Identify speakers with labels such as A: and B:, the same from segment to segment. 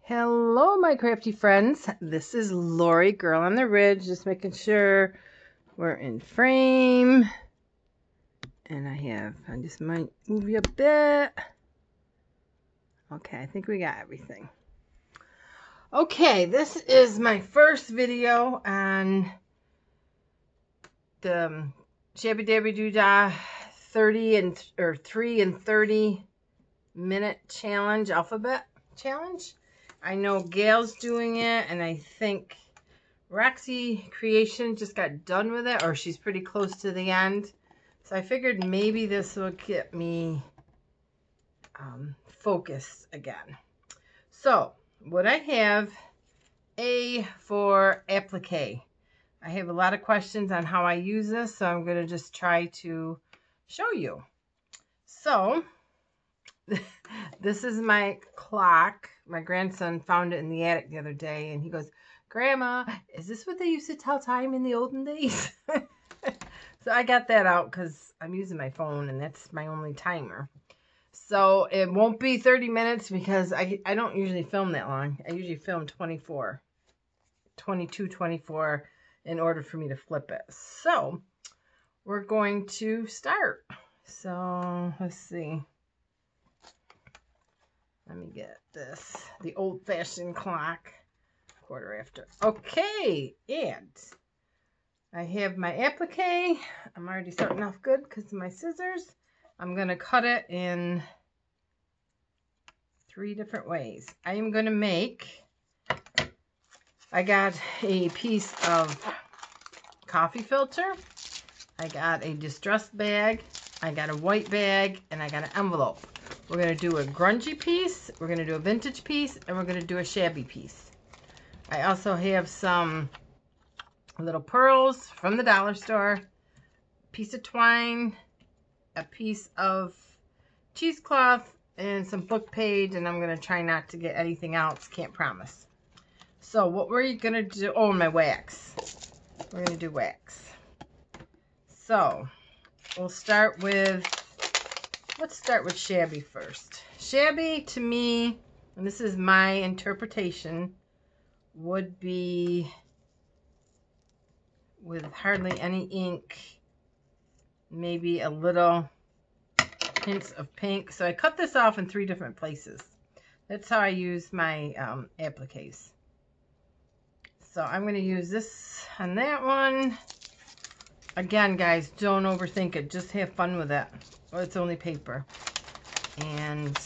A: Hello, my crafty friends. This is Laurie, Girl on the Ridge, just making sure we're in frame. And I just might move you a bit. Okay, I think we got everything. Okay, this is my first video on the Shabby Dabby Doodah 3 and 30 minute challenge, alphabet challenge. I know Gail's doing it, and I think Roxy Creation just got done with it, or she's pretty close to the end. So I figured maybe this will get me focused again. So what I have, A for Applique. I have a lot of questions on how I use this, so I'm going to just try to show you. So this is my clock. My grandson found it in the attic the other day, and he goes, "Grandma, is this what they used to tell time in the olden days?" So I got that out because I'm using my phone, and that's my only timer. So it won't be 30 minutes because I don't usually film that long. I usually film 22, 24 in order for me to flip it. So we're going to start. So let's see. Let me get this, the old-fashioned clock, 1/4 after. Okay, and I have my applique. I'm already starting off good because of my scissors. I'm going to cut it in 3 different ways. I am going to make, I got a piece of coffee filter. I got a distressed bag. I got a white bag, and I got an envelope. We're going to do a grungy piece, we're going to do a vintage piece, and we're going to do a shabby piece. I also have some little pearls from the dollar store, a piece of twine, a piece of cheesecloth, and some book page, and I'm going to try not to get anything else, can't promise. So what we're going to do, oh, my wax. We're going to do wax. So we'll start with, let's start with shabby first. Shabby to me, and this is my interpretation, would be with hardly any ink, maybe a little hints of pink. So I cut this off in 3 different places. That's how I use my appliques. So I'm going to use this on that one. Again, guys, don't overthink it. Just have fun with it. Well, it's only paper. And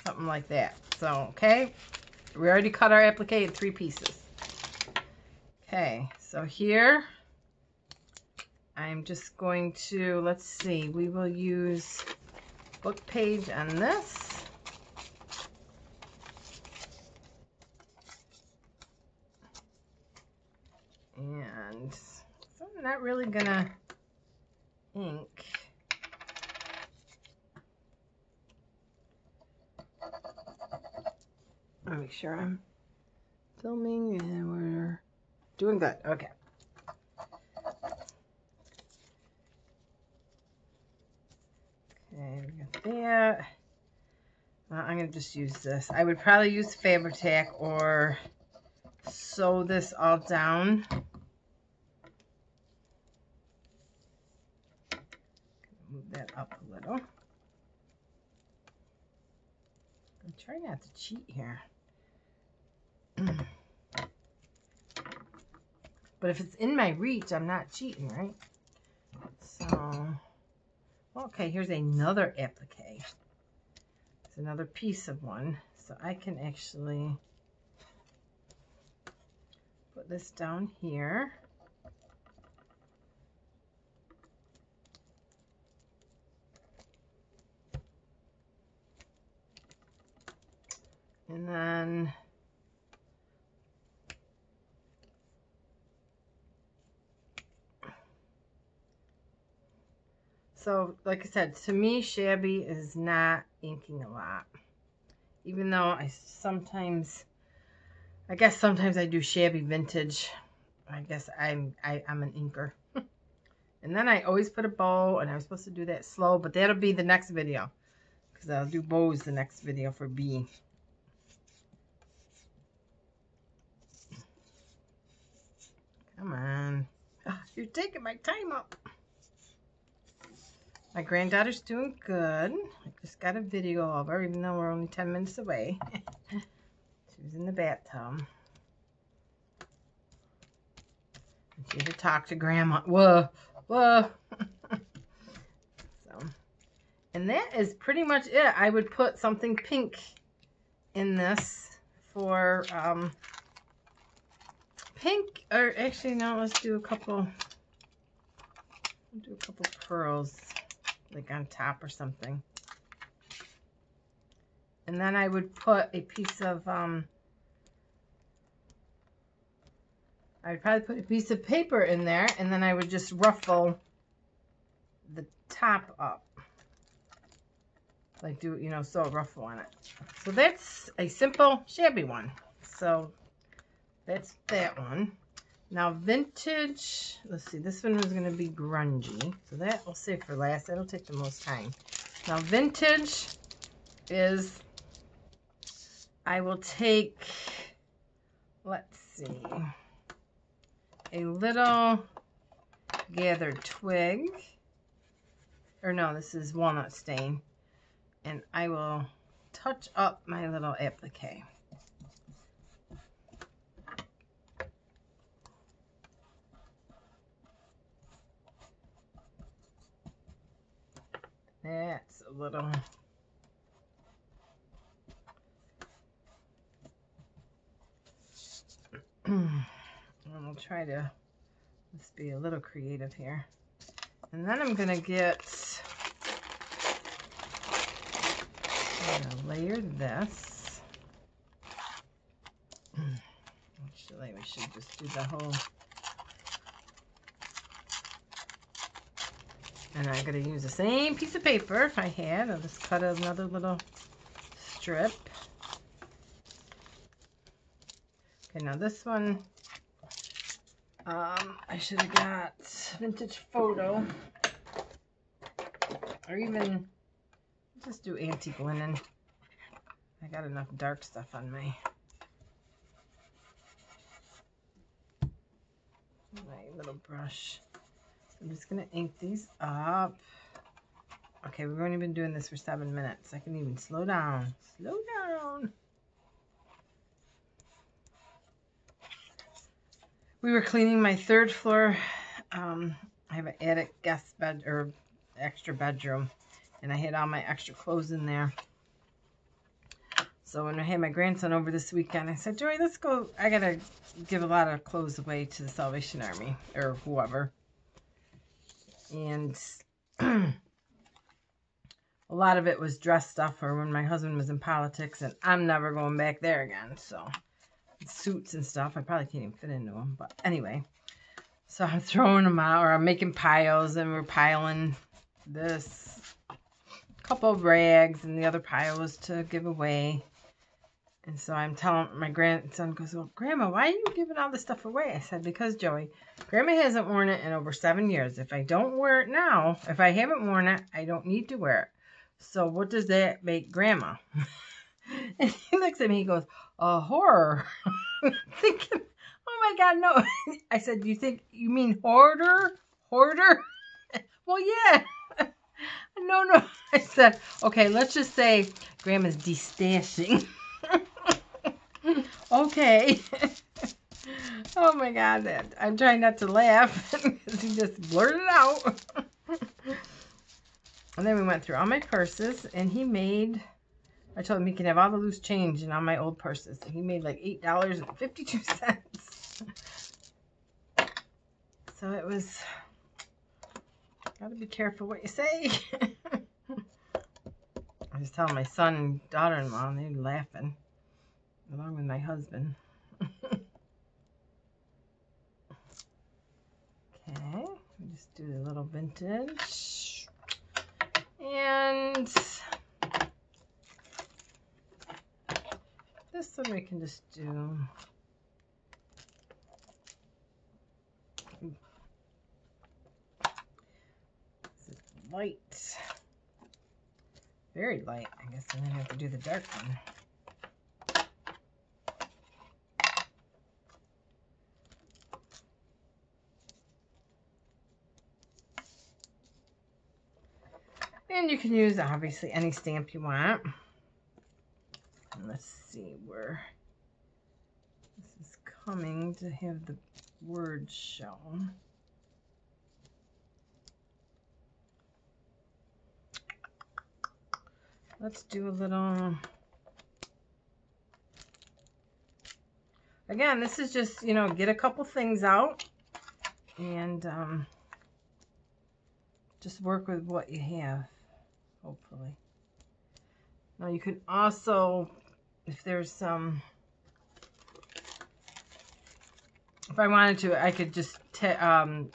A: something like that. So, okay. We already cut our applique in 3 pieces. Okay, so here I'm just going to, let's see, we will use book page on this. And so I'm not really gonna ink. I'll make sure I'm filming and we're doing good. Okay. Okay, we got that. I'm going to just use this. I would probably use Fabri-Tac or sew this all down. Move that up a little. I'm trying not to cheat here. But if it's in my reach, I'm not cheating, right? So, okay, here's another applique. It's another piece of one. So I can actually put this down here. And then so, like I said, to me, shabby is not inking a lot. Even though I guess sometimes I do shabby vintage. I guess I'm an inker. And then I always put a bow, and I was supposed to do that slow, but that'll be the next video. because I'll do bows the next video for B. Come on. You're taking my time up. My granddaughter's doing good. I just got a video of her, even though we're only 10 minutes away. She was in the bathtub. And she had to talk to Grandma. Whoa, whoa. So, and that is pretty much it. I would put something pink in this for pink, or actually no, let's do a couple. Do a couple pearls, like on top or something. And then I would put a piece of, I would probably put a piece of paper in there, and then I would just ruffle the top up. Like do, you know, sew a ruffle on it. So that's a simple, shabby one. So that's that one. Now vintage, let's see, this one was going to be grungy. So that we'll save for last. That'll take the most time. Now vintage is, I will take, let's see, a little gathered twig. Or no, this is walnut stain. And I will touch up my little applique. That's a little. And we'll try to, let's be a little creative here. And then I'm going to get, I'm going to layer this. Actually, we should just do the whole. And I'm going to use the same piece of paper if I had. I'll just cut another little strip. Okay, now this one, I should have got vintage photo. Or even, just do antique linen. I got enough dark stuff on my little brush. I'm just going to ink these up. Okay, we've only been doing this for 7 minutes. I can even slow down. Slow down. We were cleaning my 3rd floor. I have an attic guest bed, or extra bedroom. And I had all my extra clothes in there. So when I had my grandson over this weekend, I said, Joey, let's go. I got to give a lot of clothes away to the Salvation Army, or whoever. And a lot of it was dress stuff, or when my husband was in politics, and I'm never going back there again. So suits and stuff, I probably can't even fit into them. But anyway, so I'm throwing them out, or I'm making piles, and we're piling this couple of rags, and the other pile was to give away. And so I'm telling, my grandson goes, well, Grandma, why are you giving all this stuff away? I said, because, Joey, Grandma hasn't worn it in over 7 years. If I don't wear it now, if I haven't worn it, I don't need to wear it. So what does that make Grandma? And he looks at me, he goes, a horror. Thinking, oh my God, no. I said, you mean hoarder? Hoarder? Well, yeah. No. I said, okay, let's just say Grandma's destashing. Okay. Oh my God, I'm trying not to laugh because he just blurted it out. And then we went through all my purses, and he made, I told him he can have all the loose change in all my old purses. And he made like $8.52. So it was, gotta be careful what you say. I was telling my son and daughter-in-law, and they were laughing, along with my husband. Okay, just do a little vintage. And this one we can just do light very light. I guess I'm going to have to do the dark one. And you can use, obviously, any stamp you want. And let's see where this is coming to have the words shown. Let's do a little... Again, this is just, you know, get a couple things out and just work with what you have, hopefully. Now you can also, if there's some, if I wanted to, I could just stamp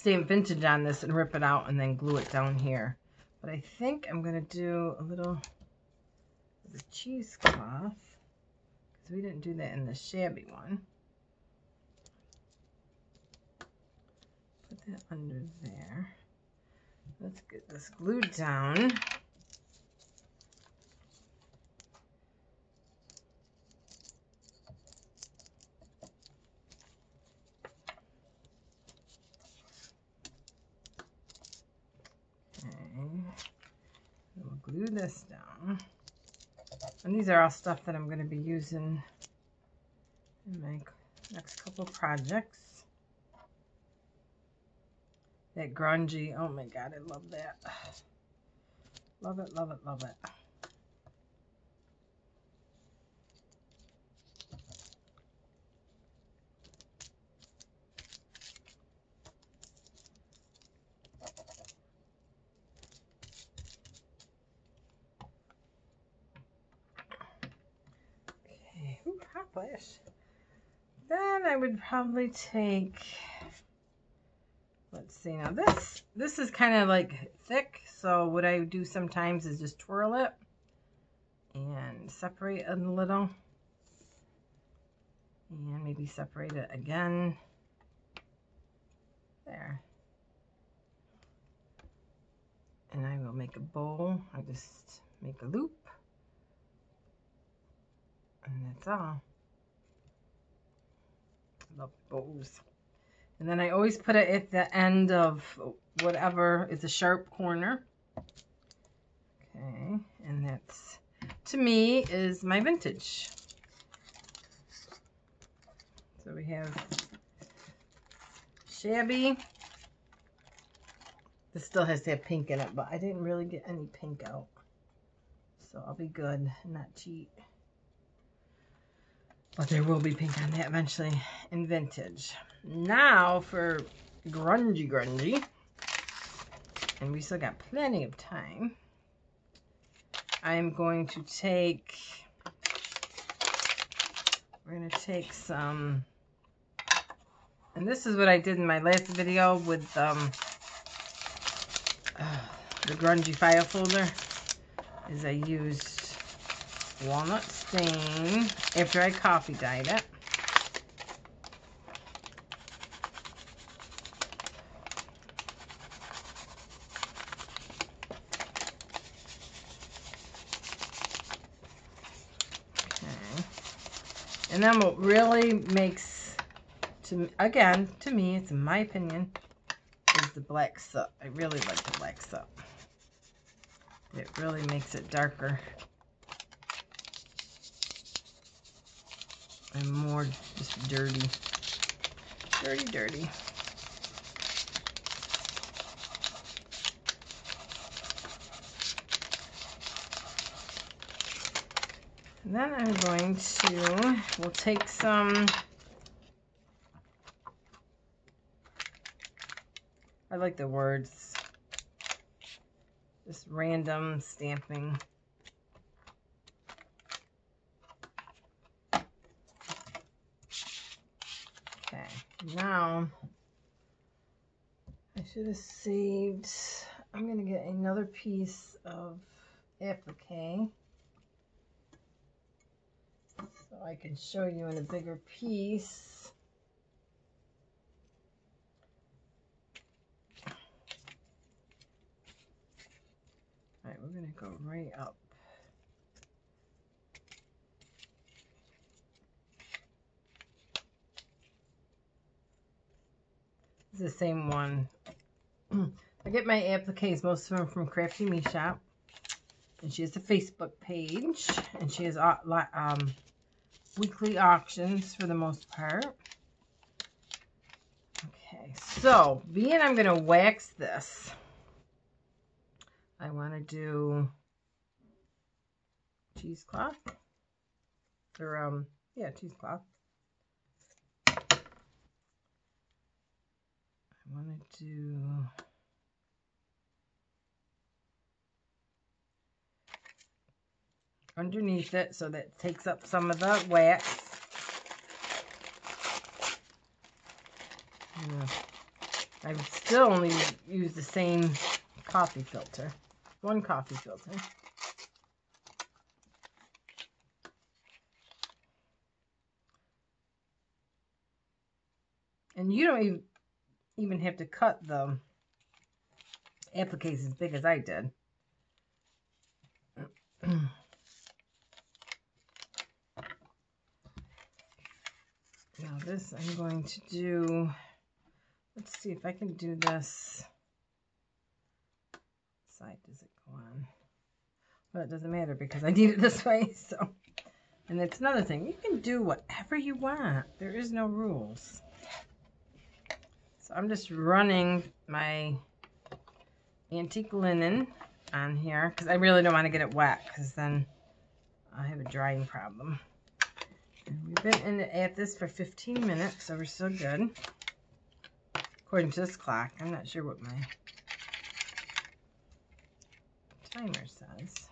A: vintage on this and rip it out and then glue it down here. But I think I'm going to do a little of the cheesecloth, because we didn't do that in the shabby one. Put that under there. Let's get this glued down. We'll glue this down. And these are all stuff that I'm going to be using in my next couple projects. That grungy, oh my god, I love that. Love it, love it, love it. Ooh, hot flash. Then I would probably take, let's see, now this is kind of like thick, so what I do sometimes is just twirl it and separate it a little, and maybe separate it again. There. And I will make a bow. I just make a loop. And that's all. I love bows. And then I always put it at the end of whatever is a sharp corner. Okay, and that's, to me, is my vintage. So we have shabby. This still has to have pink in it, but I didn't really get any pink out. So I'll be good and not cheat. But there will be pink on that eventually in vintage. Now for grungy. And we still got plenty of time. I'm going to take, we're going to take some, and this is what I did in my last video with the grungy file folder, is I used walnut stain after I coffee dyed it. Okay. And then what really makes, again, to me, it's in my opinion, is the black soot. I really like the black soot. It really makes it darker and more just dirty. Dirty. And then I'm going to, we'll take some, I like the words, just random stamping. Okay, now I should have saved, I'm going to get another piece of applique so I can show you in a bigger piece. Alright, we're going to go right up. It's the same one. I get my appliques, most of them from Crafty Me Shop. And she has a Facebook page. And she has weekly auctions for the most part. Okay, so being I'm going to wax this, I want to do cheesecloth. Or, yeah, cheesecloth. I want to do... underneath it so that it takes up some of the wax. Yeah. I would still only use the same coffee filter. One coffee filter. And you don't even have to cut the appliques as big as I did. Now this I'm going to do, let's see if I can do this. What side does it go on? Well, it doesn't matter because I need it this way, so. And it's another thing, you can do whatever you want. There is no rules. So I'm just running my antique linen on here because I really don't want to get it wet because then I have a drying problem. And we've been at this for 15 minutes, so we're still good. According to this clock. I'm not sure what my timer says.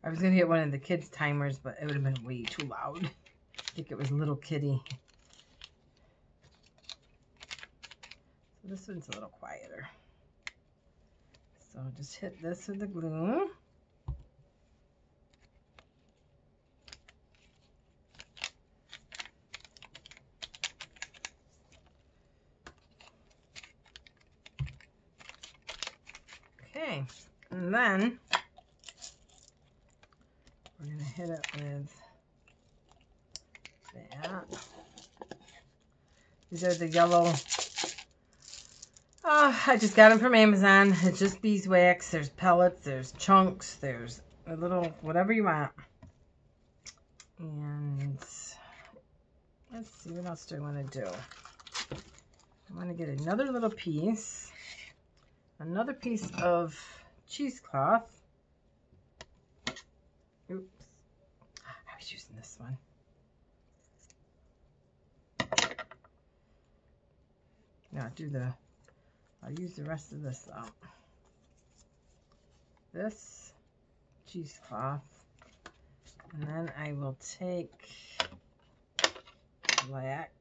A: I was going to get one of the kids' timers, but it would have been way too loud. I think it was Little Kitty. So this one's a little quieter. So just hit this with the glue. Okay, and then we're going to hit it with that. These are the yellow. Oh, I just got them from Amazon. It's just beeswax. There's pellets, there's chunks, there's a little whatever you want. And let's see, what else do I want to do? I want to get another little piece. Another piece of cheesecloth. Oops. I was using this one. Now I'll use the rest of this out. This cheesecloth. And then I will take black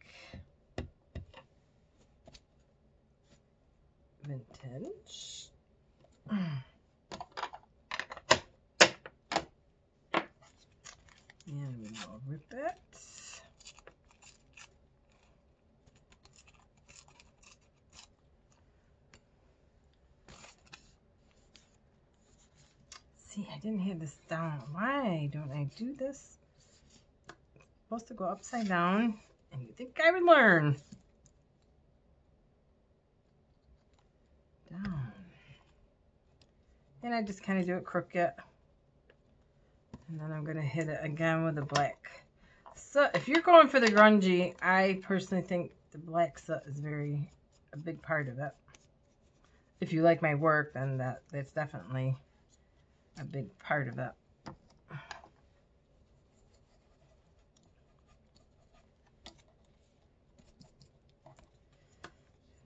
A: vintage. And we will rip it. See, I didn't have this down. Why don't I do this? It's supposed to go upside down, and you think I would learn. Down. And I just kind of do it crooked. And then I'm going to hit it again with the black. So if you're going for the grungy, I personally think the black soot is a big part of it. If you like my work, then that's definitely a big part of it.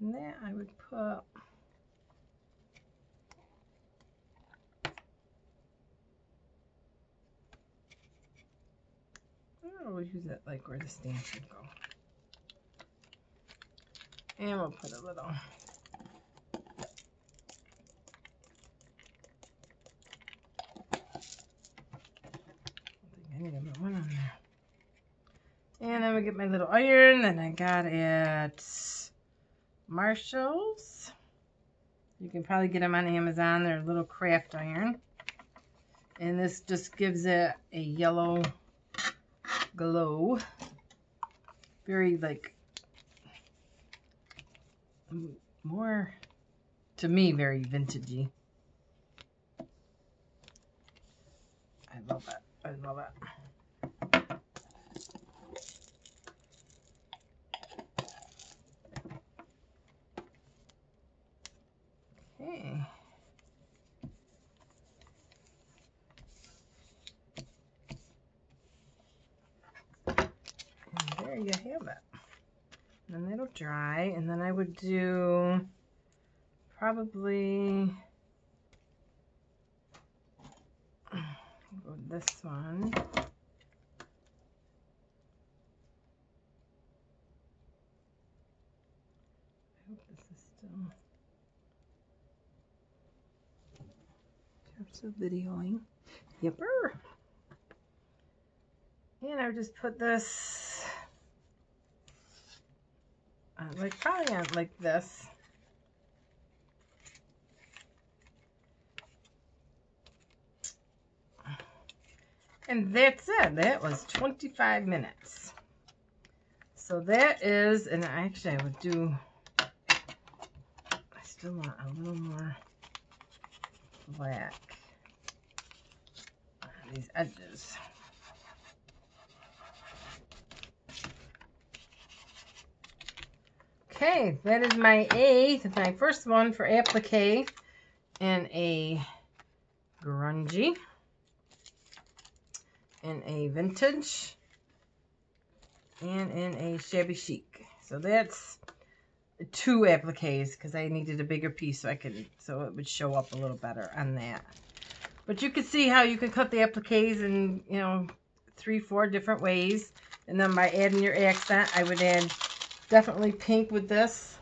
A: And then I would put we'll use it like where the stamps would go. And we'll put a little I need to put one on there. And then we get my little iron that I got at Marshall's. You can probably get them on Amazon. They're a little craft iron. And this just gives it a yellow glow. Very, like, more, to me, very vintagey. I love it. I love it. Okay. And there you have it. And then it'll dry, and then I would do probably this one. I hope this is still videoing. Yipper. And I would just put this like probably on like this. And that's it. That was 25 minutes. So that is, and actually I would do, I still want a little more black on these edges. Okay, that is my my first one for applique in a grungy, in a vintage, and in a shabby chic. So that's 2 appliques because I needed a bigger piece so it would show up a little better on that. But you can see how you can cut the appliques in, you know, 3-4 different ways. And then by adding your accent, I would add definitely pink with this.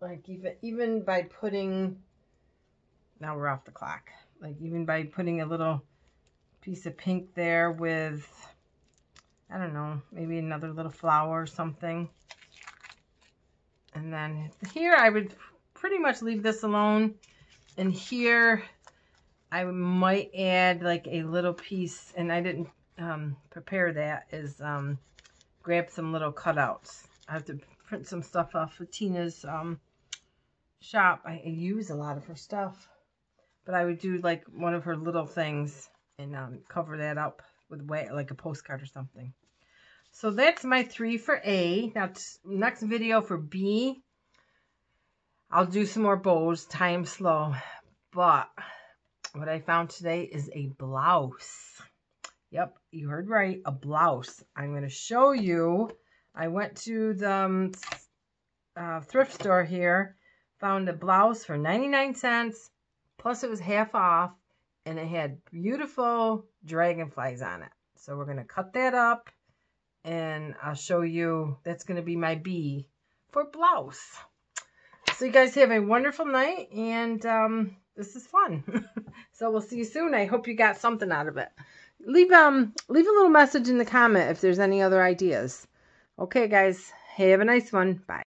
A: Like even by putting, now we're off the clock. Like even by putting a little piece of pink there with, I don't know, maybe another little flower or something. And then here I would pretty much leave this alone. And here I might add like a little piece, and I didn't prepare that, is grab some little cutouts. I have to print some stuff off of Tina's shop. I use a lot of her stuff. But I would do like one of her little things and cover that up with like a postcard or something. So that's my 3 for A. Now, next video for B, I'll do some more bows, tie them slow. But what I found today is a blouse. Yep, you heard right, a blouse. I'm going to show you. I went to the thrift store here, found a blouse for 99 cents, plus it was half off, and it had beautiful dragonflies on it. So we're going to cut that up, and I'll show you. That's going to be my B for blouse. So you guys have a wonderful night, and this is fun. So we'll see you soon. I hope you got something out of it. Leave a little message in the comment if there's any other ideas. Okay, guys. Have a nice one. Bye.